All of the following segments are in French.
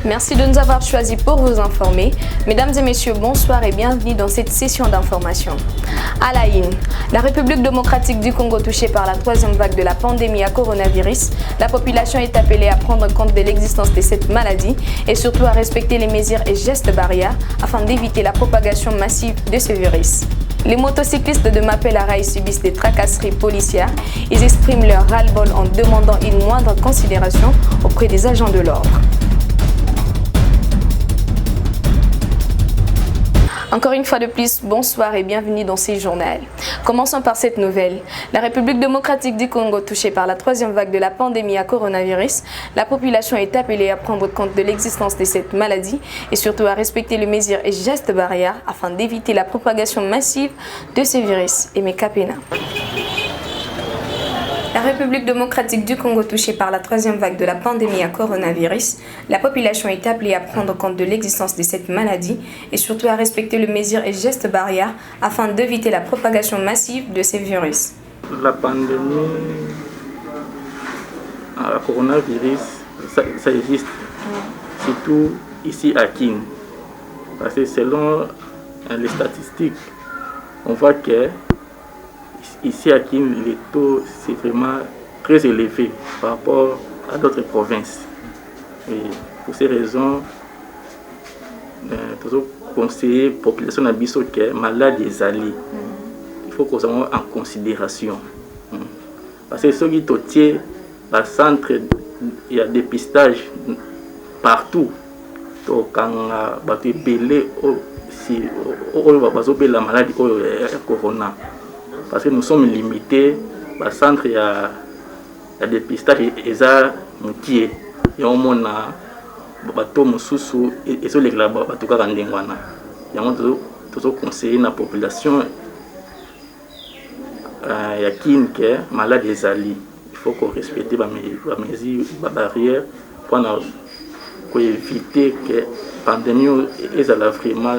Merci de nous avoir choisis pour vous informer. Mesdames et messieurs, bonsoir et bienvenue dans cette session d'information. À la une, la République démocratique du Congo touchée par la troisième vague de la pandémie à coronavirus, la population est appelée à prendre compte de l'existence de cette maladie et surtout à respecter les mesures et gestes barrières afin d'éviter la propagation massive de ce virus. Les motocyclistes de Mapela-Rail subissent des tracasseries policières. Ils expriment leur ras-le-bol en demandant une moindre considération auprès des agents de l'ordre. Encore une fois de plus, bonsoir et bienvenue dans ces journaux. Commençons par cette nouvelle. La République démocratique du Congo touchée par la troisième vague de la pandémie à coronavirus, la population est appelée à prendre compte de l'existence de cette maladie et surtout à respecter les mesures et gestes barrières afin d'éviter la propagation massive de ce virus. Et mes capénas. La République démocratique du Congo touchée par la troisième vague de la pandémie à coronavirus, la population est appelée à prendre compte de l'existence de cette maladie et surtout à respecter les mesures et gestes barrières afin d'éviter la propagation massive de ces virus. La pandémie à coronavirus, ça existe, surtout ici à Kin. Parce que selon les statistiques, on voit que ici à Kin, les taux c'est vraiment très élevé par rapport à d'autres provinces. Et pour ces raisons, nous conseillons la population d'Abisso qui est malade des alliés. Il faut qu'on soit en considération. Parce que ceux qui sont au centre, il y a des dépistage partout. Donc quand on est belé, si on va la maladie corona. Parce que nous sommes limités, au centre il y a des dépistages et ça moutier. Il y a un monde bateau mususu et sur les bateaux karandengwana. Il y a un tout conseiller la population il y a qui est malade des alliés. Il faut qu'on respecte les mesures, les barrières pour éviter que la pandémie est vraiment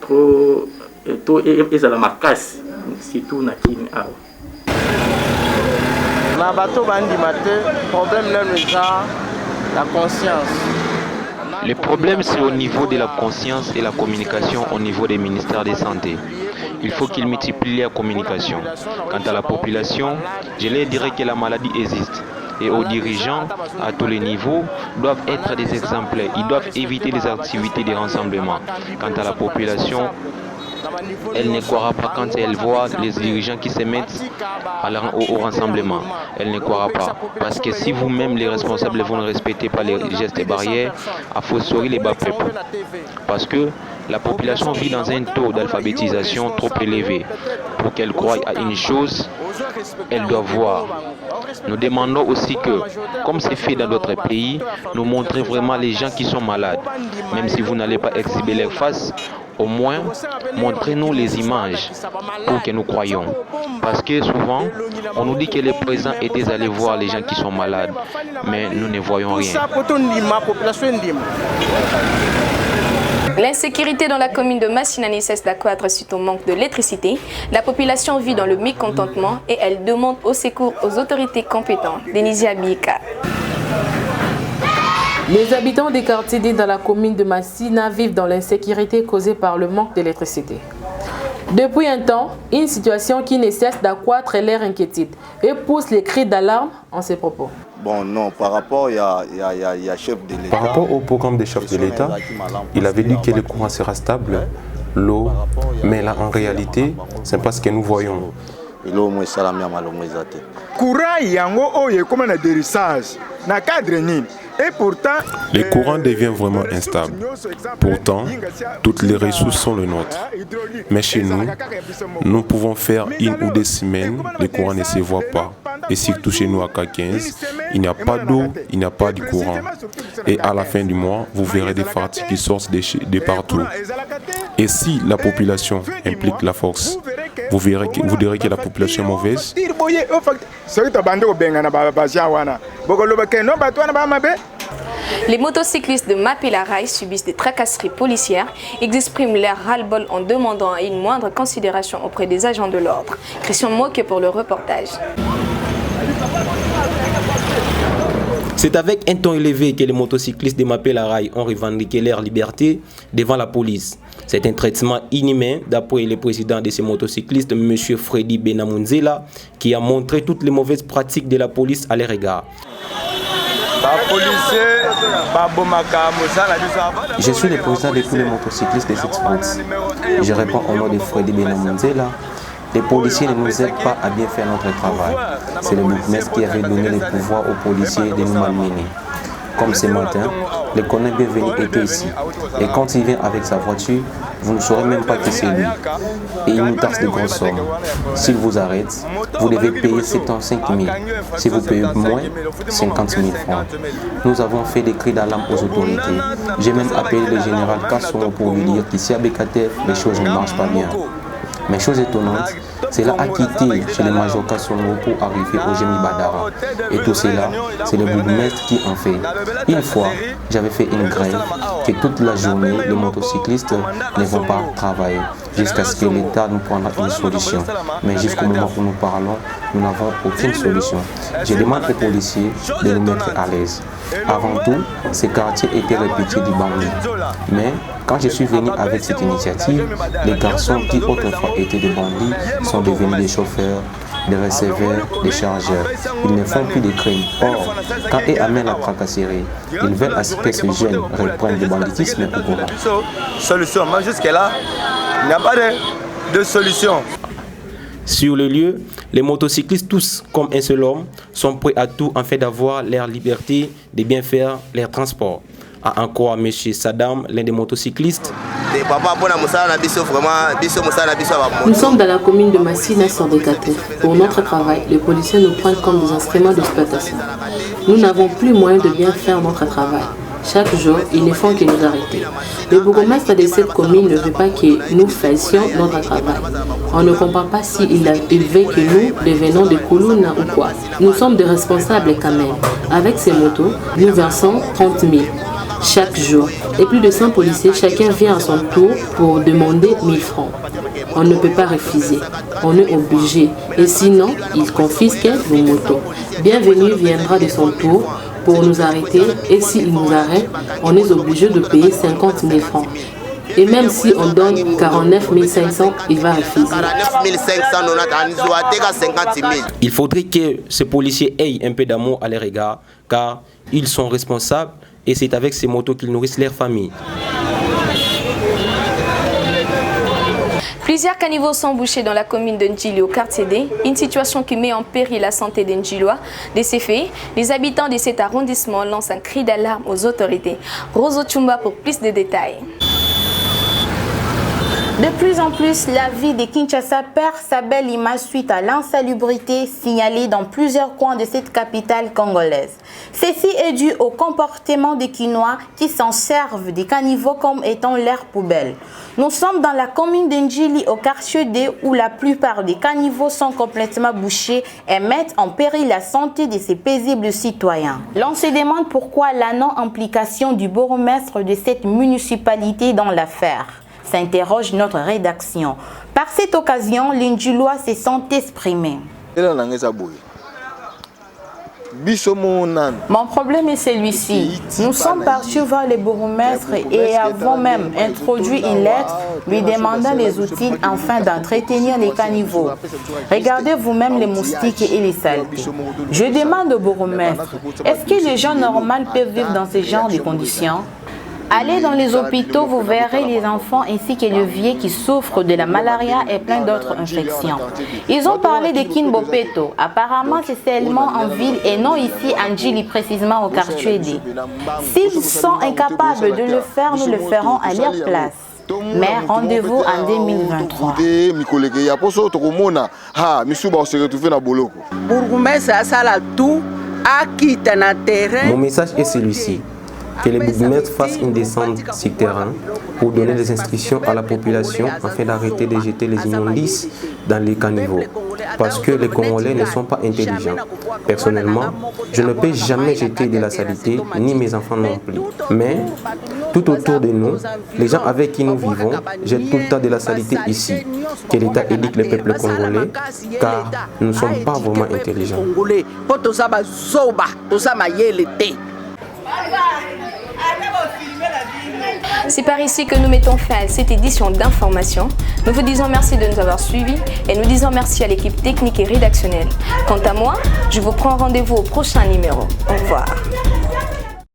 trop et ça la macasse surtout na Kini awa na bato bandi maté problème là la conscience. Le problème c'est au niveau de la conscience et la communication au niveau des ministères de santé. Il faut qu'ils multiplient la communication. Quant à la population, je leur dirais que la maladie existe. Et aux dirigeants, à tous les niveaux, doivent être des exemplaires. Ils doivent éviter les activités de rassemblement. Quant à la population, elle ne croira pas quand elle voit les dirigeants qui se mettent au rassemblement. Elle ne croira pas. Parce que si vous-même, les responsables, vous ne respectez pas les gestes et barrières, il faut sauver les bas peuples. Parce que la population vit dans un taux d'alphabétisation trop élevé. Pour qu'elle croie à une chose, elle doit voir. Nous demandons aussi que, comme c'est fait dans d'autres pays, nous montrons vraiment les gens qui sont malades. Même si vous n'allez pas exhiber leur face, au moins, montrez-nous les images pour que nous croyions. Parce que souvent, on nous dit que les présidents étaient allés voir les gens qui sont malades, mais nous ne voyons rien. L'insécurité dans la commune de Massina ne cesse d'accroître suite au manque d'électricité. La population vit dans le mécontentement et elle demande au secours aux autorités compétentes. Denisia Bika. Les habitants des quartiers D dans la commune de Massina vivent dans l'insécurité causée par le manque d'électricité. Depuis un temps, une situation qui ne cesse d'accroître leur inquiétude et pousse les cris d'alarme en ces propos. Bon, non, par rapport, il y a chef de l'État. Par rapport au programme des chefs de l'État, il avait dit que le courant sera stable, l'eau, mais là en réalité, c'est pas ce que nous voyons. Courant yango oye comme un dérissage, na cadre ni. Et pourtant, le courant devient vraiment instable. Pourtant, toutes les ressources sont les nôtres. Mais chez nous, nous pouvons faire 1 ou 2 semaines, le courant ne se voit pas. Et surtout chez nous à K15, il n'y a pas d'eau, il n'y a pas de courant. Et à la fin du mois, vous verrez des fatigues qui sortent de partout. Et si la population implique la force, vous direz que la population est mauvaise. Les motocyclistes de Mapela-Rail subissent des tracasseries policières. Ils expriment leur ras-le-bol en demandant une moindre considération auprès des agents de l'ordre. Christian Moquet pour le reportage. C'est avec un ton élevé que les motocyclistes de Mapela-Rail ont revendiqué leur liberté devant la police. C'est un traitement inhumain, d'après le président de ces motocyclistes, M. Freddy Benamunzela, qui a montré toutes les mauvaises pratiques de la police à leur égard. Je suis le président de tous les motocyclistes de cette route. Je réponds au nom de Freddy Benamunzela. Les policiers ne nous aident pas à bien faire notre travail. C'est le bourgmestre qui avait donné le pouvoir aux policiers de nous malmener. Comme ce matin, le colonel Bienvenu était ici. Et quand il vient avec sa voiture, vous ne saurez même pas que c'est lui. Et il nous taxe de grosses sommes. S'il vous arrête, vous devez payer 75 000. Si vous payez moins, 50 000 francs. Nous avons fait des cris d'alarme aux autorités. J'ai même appelé le général Kassomo pour lui dire qu'ici à Bekatev, les choses ne marchent pas bien. Mais chose étonnante, cela a quitté chez le major Kassomo pour arriver au Gémi Badara. Et tout cela, c'est le bourgmestre qui en fait. Une fois, j'avais fait une grève que toute la journée, les motocyclistes ne vont pas travailler jusqu'à ce que l'État nous prenne une solution. Mais jusqu'au moment où nous parlons, nous n'avons aucune solution. Je demande aux policiers de nous mettre à l'aise. Avant tout, ce quartier était répété du bandit. Mais quand je suis venu avec cette initiative, les garçons qui autrefois étaient des bandits sont devenus des chauffeurs, des receveurs, des chargeurs. Ils ne font plus de crimes. Or, quand ils amènent la tracasserie, ils veulent à ce que ces jeunes reprennent le banditisme au courant. Solution, mais jusque-là, il n'y a pas de solution. Sur le lieu, les motocyclistes, tous comme un seul homme, sont prêts à tout en fait d'avoir leur liberté de bien faire leur transport. A encore M. Saddam, l'un des motocyclistes. Nous sommes dans la commune de Massina sur Bekatev. Pour notre travail, les policiers nous prennent comme des instruments d'exploitation. Nous n'avons plus moyen de bien faire notre travail. Chaque jour, ils ne font que nous arrêter. Le bourgmestre de cette commune ne veut pas que nous fassions notre travail. On ne comprend pas s'il veut que nous devenions des Koulouna ou quoi. Nous sommes des responsables quand même. Avec ces motos, nous versons 30 000 chaque jour. Et plus de 100 policiers, chacun vient à son tour pour demander 1000 francs. On ne peut pas refuser. On est obligé. Et sinon, ils confisquent nos motos. Bienvenue viendra de son tour pour nous arrêter. Et s'il nous arrête, on est obligé de payer 50 000 francs. Et même si on donne 49 500, il va refuser. Il faudrait que ces policiers aient un peu d'amour à leur égard, car ils sont responsables et c'est avec ces motos qu'ils nourrissent leur famille. Plusieurs caniveaux sont bouchés dans la commune de Ndjili au quartier D, une situation qui met en péril la santé des Ndjilois. De ces faits, les habitants de cet arrondissement lancent un cri d'alarme aux autorités. Roso Chumba pour plus de détails. De plus en plus, la ville de Kinshasa perd sa belle image suite à l'insalubrité signalée dans plusieurs coins de cette capitale congolaise. Ceci est dû au comportement des Kinois qui s'en servent des caniveaux comme étant leur poubelle. Nous sommes dans la commune d'Ndjili au quartier D où la plupart des caniveaux sont complètement bouchés et mettent en péril la santé de ces paisibles citoyens. L'on se demande pourquoi la non-implication du bourgmestre de cette municipalité dans l'affaire. S'interroge notre rédaction. Par cette occasion, les Ndjilois se sont exprimés. Mon problème est celui-ci. Nous sommes partis voir le bourgmestre et avons même introduit une lettre lui demandant les outils afin d'entretenir les caniveaux. Regardez vous-même les moustiques et les saletés. Je demande au bourgmestre, est-ce que les gens normaux peuvent vivre dans ce genre de conditions? Allez dans les hôpitaux, vous verrez les enfants ainsi que les vieux qui souffrent de la malaria et plein d'autres infections. Ils ont parlé de Kinbopeto. Apparemment, c'est seulement en ville et non ici à Ndjili, précisément au quartier D. S'ils sont incapables de le faire, nous le ferons à leur place. Mais rendez-vous en 2023. Mon message est celui-ci. Que les bourgmestres fassent une descente sur terrain pour donner des instructions à la population afin d'arrêter de jeter les immondices dans les caniveaux. parce que les Congolais ne sont pas intelligents. Personnellement, je ne peux jamais jeter de la saleté, ni mes enfants non plus. Mais tout autour de nous, les gens avec qui nous vivons jettent tout le temps de la saleté ici. Que l'État éduque le peuple congolais, car nous ne sommes pas vraiment intelligents. C'est par ici que nous mettons fin à cette édition d'information. Nous vous disons merci de nous avoir suivis et nous disons merci à l'équipe technique et rédactionnelle. Quant à moi, je vous prends rendez-vous au prochain numéro. Au revoir.